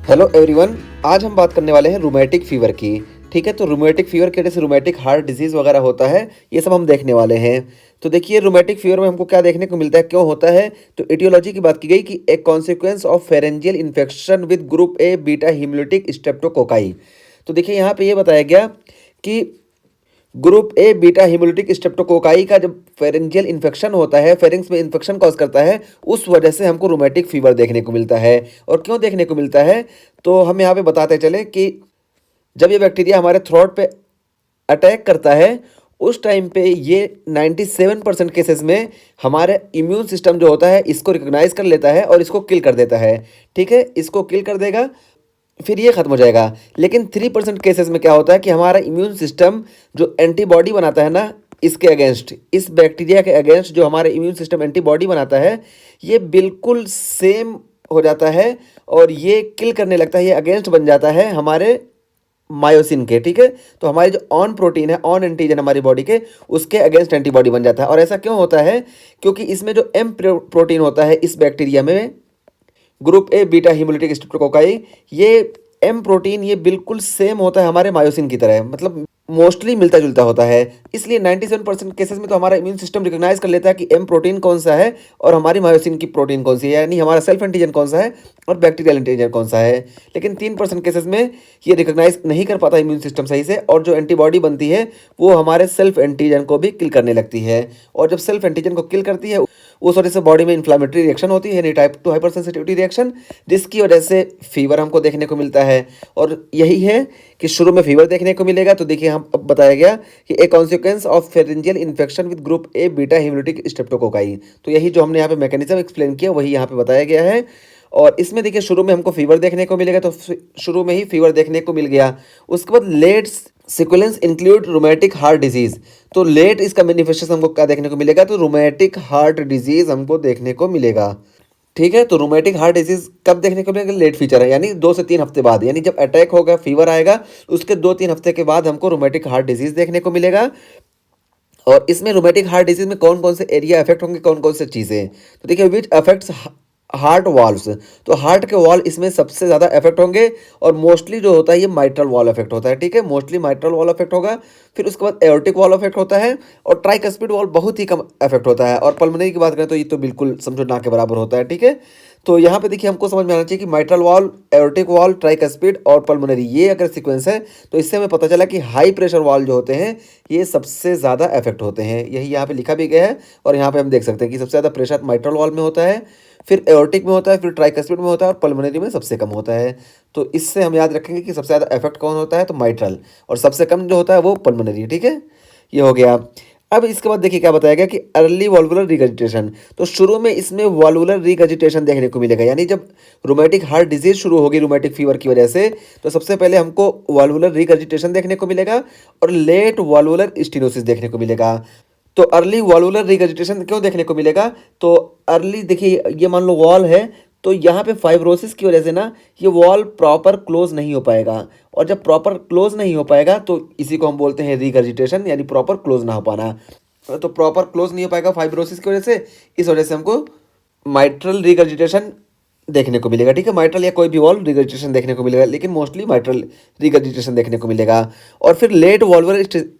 Hello everyone. आज हम बात करने वाले हैं रूमेटिक फीवर की। ठीक है, तो रूमेटिक फीवर के जैसे रूमेटिक हार्ट डिजीज़ वगैरह होता है, ये सब हम देखने वाले हैं। तो देखिए, रूमेटिक फीवर में हमको क्या देखने को मिलता है, क्यों होता है। तो एटियोलॉजी की बात की गई कि एक consequence of pharyngeal infection with group A beta hemolytic streptococci. तो देखिए, यहाँ पे ये बताया गया कि group A beta hemolytic streptococci का जब फेरेंजियल इन्फेक्शन होता है, फेरिंग्स में इन्फेक्शन कॉज करता है, उस वजह से हमको रूमेटिक फीवर देखने को मिलता है। और क्यों देखने को मिलता है, तो हम यहाँ पे बताते चले कि जब ये बैक्टीरिया हमारे थ्रोट पे अटैक करता है, उस टाइम पे ये 97% केसेस में हमारे इम्यून सिस्टम जो होता है इसको रिकॉग्नाइज कर लेता है और इसको किल कर देता है। ठीक है, इसको किल कर देगा, फिर ये ख़त्म हो जाएगा। लेकिन 3% केसेस में क्या होता है कि हमारा इम्यून सिस्टम जो एंटीबॉडी बनाता है ना, इसके अगेंस्ट, इस बैक्टीरिया के अगेंस्ट जो हमारे इम्यून सिस्टम एंटीबॉडी बनाता है, ये बिल्कुल सेम हो जाता है और ये किल करने लगता है, ये अगेंस्ट बन जाता है हमारे मायोसिन के। ठीक है, तो हमारी जो ऑन प्रोटीन है, ऑन एंटीजन हमारी बॉडी के, उसके अगेंस्ट एंटीबॉडी बन जाता है। और ऐसा क्यों होता है, क्योंकि इसमें जो एम प्रोटीन होता है इस बैक्टीरिया में, group A beta hemolytic streptococci, ये एम प्रोटीन ये बिल्कुल सेम होता है हमारे मायोसिन की तरह, मतलब मोस्टली मिलता जुलता होता है। इसलिए 97% केसेस में तो हमारा इम्यून सिस्टम रिकॉग्नाइज कर लेता है कि एम प्रोटीन कौन सा है और हमारी मायोसिन की प्रोटीन कौन सी है, यानी हमारा सेल्फ एंटीजन कौन सा है और बैक्टीरियल एंटीजन कौन सा है। लेकिन 3% केसेस में ये रिकॉग्नाइज नहीं कर पाता इम्यून सिस्टम सही से, और जो एंटीबॉडी बनती है वो हमारे सेल्फ एंटीजन को भी किल करने लगती है। और जब सेल्फ एंटीजन को किल करती है, उस वजह से बॉडी में इन्फ्लामेटरी रिएक्शन होती है, यानी टाइप 2 हाइपर सेंसिटिविटी रिएक्शन, जिसकी वजह से फीवर हमको देखने को मिलता है। और यही है कि शुरू में फीवर देखने को मिलेगा। तो देखिए, हम अब बताया गया कि a consequence of pharyngeal infection with group A beta hemolytic streptococci. तो यही जो हमने यहाँ पे मैकेनिज्म एक्सप्लेन किया वही यहाँ पे बताया गया है। और इसमें देखिए, शुरू में हमको फीवर देखने को मिलेगा, तो शुरू में ही फीवर देखने को मिल गया। उसके बाद let sequence include rheumatic heart disease. तो लेट इसका मैनिफेस्टेशन हमको क्या देखने को मिलेगा, तो रोमेटिक हार्ट डिजीज हमको देखने को मिलेगा। ठीक है, तो रोमेटिक हार्ट डिजीज कब देखने को मिलेगा, लेट फीचर है, यानी 2 से 3 हफ्ते बाद, यानी जब अटैक होगा, फीवर आएगा, उसके 2-3 हफ्ते के बाद हमको रोमेटिक हार्ट डिजीज देखने को मिलेगा। और इसमें रोमेटिक हार्ट डिजीज में कौन कौन से एरिया अफेक्ट होंगे, कौन कौन से चीज़ें, तो देखिए, विच अफेक्ट्स हार्ट वॉल्व्स। तो हार्ट के वॉल इसमें सबसे ज़्यादा अफेक्ट होंगे, और मोस्टली जो होता है ये माइट्रल वॉल अफेक्ट होता है। ठीक है, मोस्टली माइट्रल वॉल अफेक्ट होगा। फिर उसके बाद एओर्टिक वॉल अफेक्ट होता है, और ट्राइकस्पिड वॉल बहुत ही कम अफेक्ट होता है। और पल्मोनरी की बात करें तो ये तो बिल्कुल समझो ना के बराबर होता है। ठीक है, तो यहाँ पे देखिए, हमको समझ में आना चाहिए कि mitral valve, aortic wall, tricuspid और पल्मोनरी, ये अगर सीक्वेंस है तो इससे हमें पता चला कि हाई प्रेशर वॉल जो होते हैं ये सबसे ज़्यादा अफेक्ट होते हैं। यही यहाँ पे लिखा भी गया है, और यहाँ पे हम देख सकते हैं कि सबसे ज़्यादा प्रेशर माइट्रल वॉल में होता है, फिर एओर्टिक में होता है, फिर ट्राइकस्पिड में होता है, और पल्मोनरी में सबसे कम होता है। तो इससे हम याद रखेंगे कि सबसे ज़्यादा इफेक्ट कौन होता है, तो माइट्रल, और सबसे कम जो होता है वो पल्मोनरी। ठीक है, ये हो गया। अब इसके बाद देखिए क्या बताया गया कि अर्ली वॉल्वुलर रिगजिटेशन। तो शुरू में इसमें वॉल्वुलर रिगजिटेशन देखने को मिलेगा, यानी जब रोमेटिक हार्ट डिजीज शुरू होगी रोमेटिक फीवर की वजह से, तो सबसे पहले हमको वॉल्वुलर रिगजिटेशन देखने को मिलेगा और लेट वॉल्वुलर स्टेनोसिस देखने को मिलेगा। तो अर्ली वॉल्वुलर रिगजिटेशन क्यों देखने को मिलेगा, तो अर्ली देखिए, ये मान लो वॉल है, तो यहाँ पे फाइब्रोसिस की वजह से ना ये वॉल प्रॉपर क्लोज नहीं हो पाएगा, और जब प्रॉपर क्लोज नहीं हो पाएगा तो इसी को हम बोलते हैं रिगजिटेशन, यानी प्रॉपर क्लोज ना हो पाना। तो प्रॉपर क्लोज नहीं हो पाएगा फाइब्रोसिस की वजह से, इस वजह से हमको माइट्रल रिगजिटेशन देखने को मिलेगा। ठीक है, माइट्रल या कोई भी वॉल रिगजिटेशन देखने को मिलेगा, लेकिन मोस्टली माइट्रल रिगजिटेशन देखने को मिलेगा। और फिर लेट वॉल्वुलर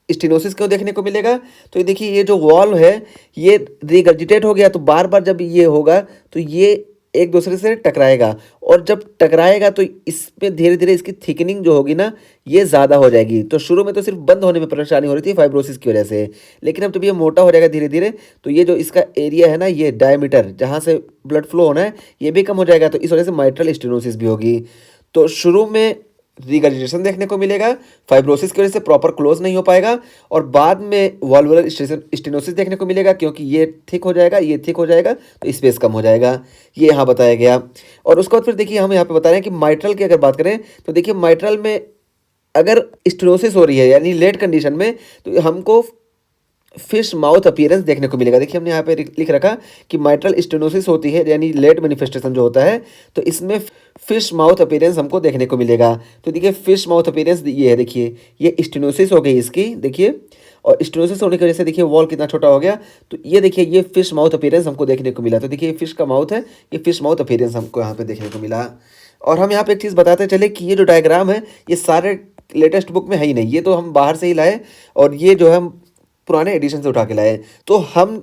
स्टेनोसिस क्यों देखने को मिलेगा, तो ये देखिए, ये जो वॉल है ये रिगर्जिटेट हो गया, तो बार बार जब ये होगा तो ये एक दूसरे से टकराएगा, और जब टकराएगा तो इसमें धीरे धीरे इसकी थिकनिंग जो होगी ना ये ज़्यादा हो जाएगी। तो शुरू में तो सिर्फ बंद होने में परेशानी हो रही थी फाइब्रोसिस की वजह से, लेकिन अब जब ये मोटा हो जाएगा धीरे धीरे, तो ये जो इसका एरिया है ना, ये डायमीटर जहाँ से ब्लड फ्लो होना है ये भी कम हो जाएगा, तो इस वजह से माइट्रल स्टेनोसिस भी होगी। तो शुरू में रिगर्जिटेशन देखने को मिलेगा, फाइब्रोसिस की वजह से प्रॉपर क्लोज नहीं हो पाएगा, और बाद में वॉल्वुलर स्टेनोसिस देखने को मिलेगा, क्योंकि ये थिक हो जाएगा, ये थिक हो जाएगा, तो स्पेस कम हो जाएगा। ये यहाँ बताया गया। और उसके बाद फिर देखिए, हम यहाँ पे बता रहे हैं कि माइट्रल की अगर बात करें, तो देखिए, माइट्रल में अगर स्टेनोसिस हो रही है यानी लेट कंडीशन में, तो हमको फिश माउथ अपीयरेंस देखने को मिलेगा। देखिए, हमने यहाँ पे लिख रखा कि माइट्रल स्टेनोसिस होती है, यानी लेट मैनिफेस्टेशन जो होता है, तो इसमें फिश माउथ अपीयरेंस हमको देखने को मिलेगा। तो देखिए, फिश माउथ अपीयरेंस ये है, देखिए ये स्टेनोसिस हो गई इसकी, देखिए, और स्टेनोसिस होने की वजह से देखिए वॉल कितना छोटा हो गया। तो ये देखिए, ये फिश माउथ अपीयरेंस हमको देखने को मिला। तो देखिए, ये फिश का माउथ है, ये फिश माउथ अपीयरेंस हमको यहाँ पे देखने को मिला। और हम यहाँ पे एक चीज़ बताते चले कि ये जो डायग्राम है ये सारे लेटेस्ट बुक में है ही नहीं, ये तो हम बाहर से ही लाए और ये जो है हम पुराने एडिशन से उठा के लाए। तो हम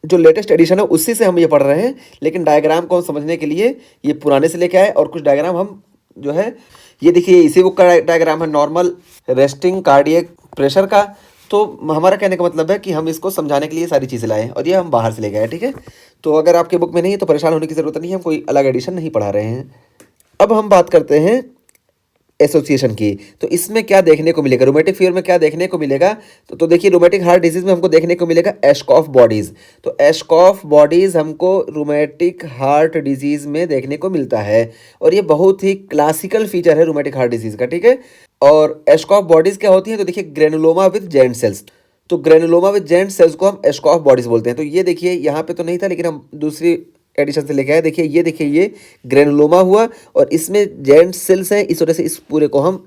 जो लेटेस्ट एडिशन है उसी से हम ये पढ़ रहे हैं, लेकिन डायग्राम को हम समझने के लिए ये पुराने से लेके आए और कुछ डायग्राम हम जो है, ये देखिए इसी बुक का डायग्राम है नॉर्मल रेस्टिंग कार्डियक प्रेशर का। तो हमारा कहने का मतलब है कि हम इसको समझाने के लिए सारी चीज़ें लाए और ये हम बाहर से ले गए, ठीक है। तो अगर आपके बुक में नहीं है तो परेशान होने की ज़रूरत नहीं है, हम कोई अलग एडिशन नहीं पढ़ा रहे हैं। अब हम बात करते हैं एसोसिएशन की। तो इसमें क्या देखने को मिलेगा, रोमेटिक फीवर में क्या देखने को मिलेगा। तो देखिए रोमेटिक हार्ट डिजीज में हमको देखने को मिलेगा एशकॉफ बॉडीज। तो एशकॉफ बॉडीज हमको रोमेटिक हार्ट डिजीज में देखने को मिलता है और ये बहुत ही क्लासिकल फीचर है रोमेटिक हार्ट डिजीज का, ठीक है। और एशकॉफ बॉडीज क्या होती है, तो देखिए ग्रेनुलोमा विद जेंट सेल्स। तो ग्रेनुलोमा विद जेंट सेल्स को हम एशकॉफ बॉडीज बोलते हैं। तो ये देखिए यहाँ पे तो नहीं था, लेकिन हम दूसरी एडिशन से लेके आए। देखिए ये ग्रेनुलोमा हुआ और इसमें जेंट सेल्स हैं, इस वजह से इस पूरे को हम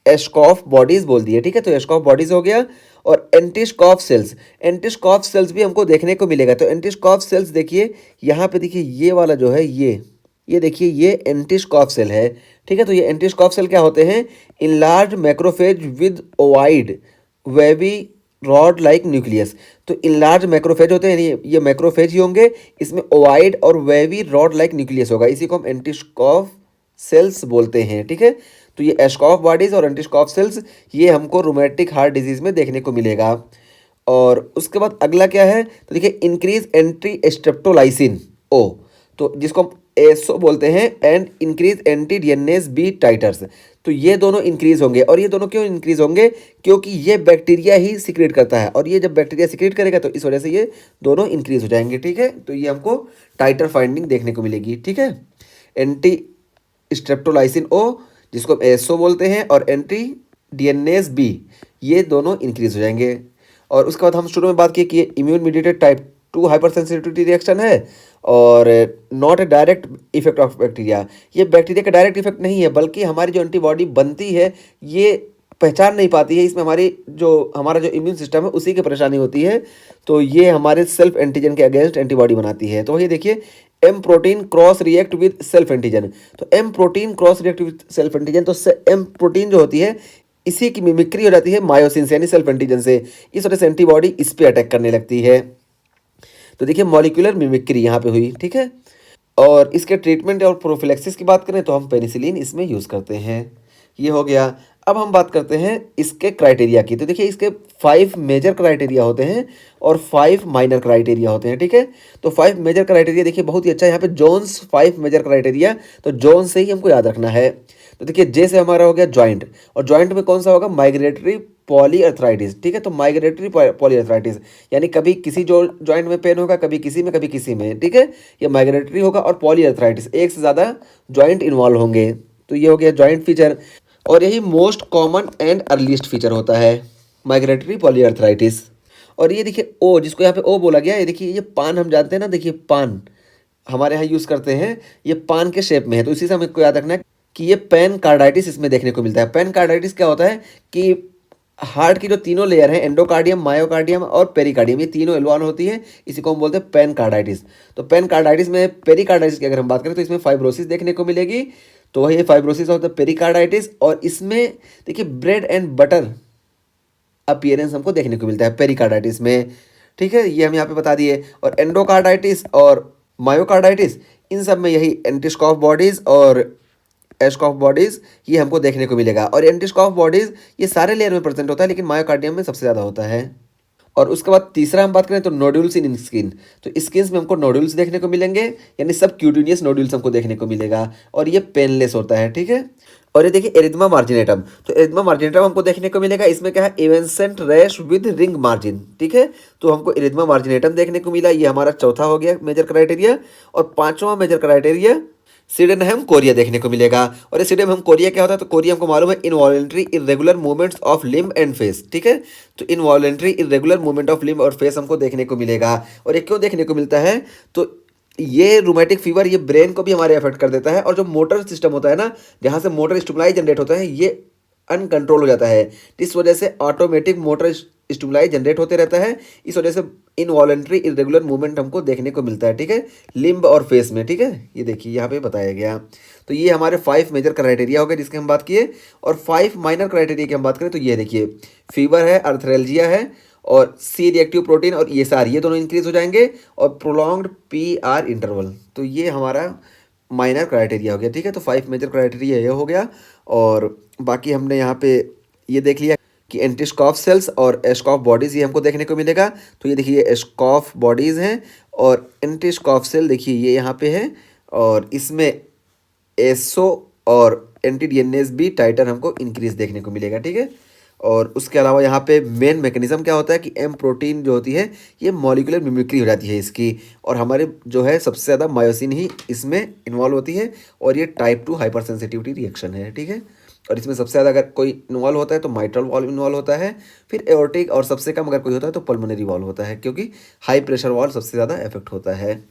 एशकॉफ बॉडीज बोल दिए, ठीक है। तो एशकॉफ बॉडीज हो गया। और एंटिशकॉफ सेल्स भी हमको देखने को मिलेगा। तो एंटिशकॉफ सेल्स देखिए यहाँ पे, देखिए ये वाला जो है ये देखिए ये एंटिशकॉफ सेल है, ठीक है। तो ये एंटिशकॉफ सेल क्या होते हैं, enlarge macrophage with ओवाइड wavy rod like nucleus. तो इनलार्ज मैक्रोफेज होते हैं, यानी ये मैक्रोफेज ही होंगे, इसमें ओवाइड और वेवी रॉड लाइक न्यूक्लियस होगा, इसी को हम एंटिशकॉफ सेल्स बोलते हैं, ठीक है। तो ये एशकॉफ बॉडीज और एंटिशकॉफ सेल्स ये हमको रोमेटिक हार्ट डिजीज में देखने को मिलेगा। और उसके बाद अगला क्या है, तो देखिए इंक्रीज एंटी स्ट्रेप्टोलाइसिन ओ, तो जिसको हम एसओ बोलते हैं, and increase anti DNase B titres. तो ये दोनों इंक्रीज होंगे। और ये दोनों क्यों इंक्रीज होंगे, क्योंकि ये बैक्टीरिया ही सिक्रेट करता है और ये जब बैक्टीरिया सिक्रेट करेगा तो इस वजह से ये दोनों इंक्रीज हो जाएंगे, ठीक है। तो ये हमको टाइटर फाइंडिंग देखने को मिलेगी, ठीक है। एंटी स्ट्रेप्टोलाइसिन ओ जिसको हम एसओ बोलते हैं और एंटी डीएनएस बी, ये दोनों इंक्रीज हो जाएंगे। और उसके बाद हम शुरू में बात की कि ये immune mediated type 2 hyper sensitivity reaction है और not a direct effect of bacteria. ये बैक्टीरिया का डायरेक्ट इफेक्ट नहीं है, बल्कि हमारी जो एंटीबॉडी बनती है ये पहचान नहीं पाती है, इसमें हमारा जो इम्यून सिस्टम है उसी की परेशानी होती है। तो ये हमारे सेल्फ एंटीजन के अगेंस्ट एंटीबॉडी बनाती है। तो ये देखिए M protein cross react with self antigen. तो M protein cross react with self antigen, तो एम प्रोटीन जो होती है इसी की मिमिक्री हो जाती है मायोसिन से, यानी सेल्फ एंटीजन से। इस वजह से एंटीबॉडी इस पे अटैक करने लगती है। तो देखिए मॉलिक्यूलर मिमिक्री यहाँ पे हुई, ठीक है। और इसके ट्रीटमेंट और प्रोफिलैक्सिस की बात करें तो हम पेनिसिलिन इसमें यूज़ करते हैं, ये हो गया। अब हम बात करते हैं इसके क्राइटेरिया की। तो देखिए इसके 5 मेजर क्राइटेरिया होते हैं और 5 माइनर क्राइटेरिया होते हैं, ठीक है। तो 5 मेजर क्राइटेरिया देखिए बहुत ही अच्छा है यहाँ पे, जोन्स 5 मेजर क्राइटेरिया। तो जोन से ही हमको याद रखना है। तो देखिए जे से हमारा हो गया जॉइंट, और जॉइंट में कौन सा होगा, माइग्रेटरी पॉलीआर्थराइटिस, ठीक है। तो माइग्रेटरी पॉलीआर्थराइटिस यानी कभी किसी जो जॉइंट में पेन होगा, कभी किसी में, ठीक है। ये माइग्रेटरी होगा। और पॉलीआर्थराइटिस, एक से ज़्यादा जॉइंट इन्वॉल्व होंगे। तो ये हो गया जॉइंट फीचर, और यही most common and earliest feature होता है, माइग्रेटरी पॉलीआर्थराइटिस। और ये देखिए ओ, जिसको यहाँ पे ओ बोला गया, ये देखिए ये पान हम जानते हैं ना, देखिए पान हमारे यहाँ यूज़ करते हैं, ये पान के शेप में है। तो इसी से हमें को याद रखना है कि ये पेन कार्डाइटिस इसमें देखने को मिलता है। पेन कार्डाइटिस क्या होता है कि हार्ट की जो तीनों लेयर हैं, एंडोकार्डियम, मायोकार्डियम और पेरिकार्डियम, ये तीनों इन्वॉल्व होती है, इसी को हम बोलते हैं पेन कार्डाइटिस। तो पेन कार्डाइटिस में पेरिकार्डाइटिस की अगर हम बात करें तो इसमें फाइब्रोसिस देखने को मिलेगी। तो वही फाइब्रोसिस होता है पेरिकार्डाइटिस। और इसमें देखिए ब्रेड एंड बटर अपीयरेंस हमको देखने को मिलता है पेरिकार्डाइटिस में, ठीक है। ये हम यहाँ पे बता दिए। और एंडोकार्डाइटिस और मायोकार्डाइटिस, इन सब में यही एंटिशकॉफ बॉडीज और एशकॉफ बॉडीज ये हमको देखने को मिलेगा। और एंटिशकॉफ बॉडीज ये सारे लेयर में प्रेजेंट होता है, लेकिन मायोकार्डियम में सबसे ज़्यादा होता है। और उसके बाद तीसरा हम बात करें तो नोड्यूल्स इन स्किन। तो स्किन में हमको नोड्यूल्स देखने को मिलेंगे, यानी सब क्यूटिनियस नोड्यूल्स हमको देखने को मिलेगा, और ये पेनलेस होता है, ठीक है। और ये देखिए एरिथमा मार्जिनेटम। तो एरिथमा मार्जिनेटम हमको देखने को मिलेगा, इसमें क्या है, इवेंसेंट रैश विद रिंग मार्जिन, ठीक है। तो हमको एरिथमा मार्जिनेटम देखने को मिला, ये हमारा चौथा हो गया मेजर क्राइटेरिया। और पांचवा मेजर क्राइटेरिया सिडेनहम कोरिया देखने को मिलेगा। और ये सिडेनहम कोरिया क्या होता है, तो कोरिया हमको मालूम है, involuntary irregular movements of limb and face, ठीक है। तो involuntary irregular movement of limb और फेस हमको देखने को मिलेगा। और ये क्यों देखने को मिलता है, तो ये रूमेटिक फीवर ये ब्रेन को भी हमारे अफेक्ट कर देता है, और जो मोटर सिस्टम होता है ना, जहाँ से मोटर स्टिमुलाई जनरेट होता है, ये अनकंट्रोल हो जाता है। इस वजह से ऑटोमेटिक मोटर स्टिमुलाई जनरेट होते रहता है, इस वजह से इनवॉलेंट्री इरेगुलर मूवमेंट हमको देखने को मिलता है, ठीक है, लिम्ब और फेस में, ठीक है। ये देखिए यहाँ पे बताया गया। तो ये हमारे 5 मेजर क्राइटेरिया हो गए जिसके हम बात किए। और 5 माइनर क्राइटेरिया की हम बात करें तो ये देखिए, फीवर है, अर्थरेल्जिया है, और सी रिएक्टिव प्रोटीन और ESR, ये दोनों इंक्रीज हो जाएंगे, और प्रोलॉन्ग्ड PR इंटरवल। तो ये हमारा माइनर क्राइटेरिया हो गया, ठीक है। तो 5 मेजर क्राइटेरिया ये हो गया। और बाकी हमने यहाँ पे ये देख लिया कि एंटीस्कॉफ सेल्स और एस्कॉफ बॉडीज़ ये हमको देखने को मिलेगा। तो ये देखिए, ये एस्कॉफ बॉडीज़ हैं और एंटीस्कॉफ सेल देखिए ये यहाँ पे है, और इसमें एसओ और एंटी डीएनएस भी टाइटर हमको इंक्रीज देखने को मिलेगा, ठीक है। और उसके अलावा यहाँ पे मेन मैकेनिज्म क्या होता है कि एम प्रोटीन जो होती है ये मॉलिक्यूलर मिमिक्री हो जाती है इसकी, और हमारे जो है सबसे ज़्यादा मायोसिन ही इसमें इन्वॉल्व होती है, और ये टाइप 2 हाइपर सेंसिटिविटी रिएक्शन है, ठीक है। और इसमें सबसे ज़्यादा अगर कोई इन्वॉल्व होता है तो माइट्रल वॉल्व इन्वॉल्व होता है, फिर एओर्टिक, और सबसे कम अगर कोई होता है तो पल्मोनरी वॉल्व होता है, क्योंकि हाई प्रेशर वॉल्व सबसे ज़्यादा इफेक्ट होता है।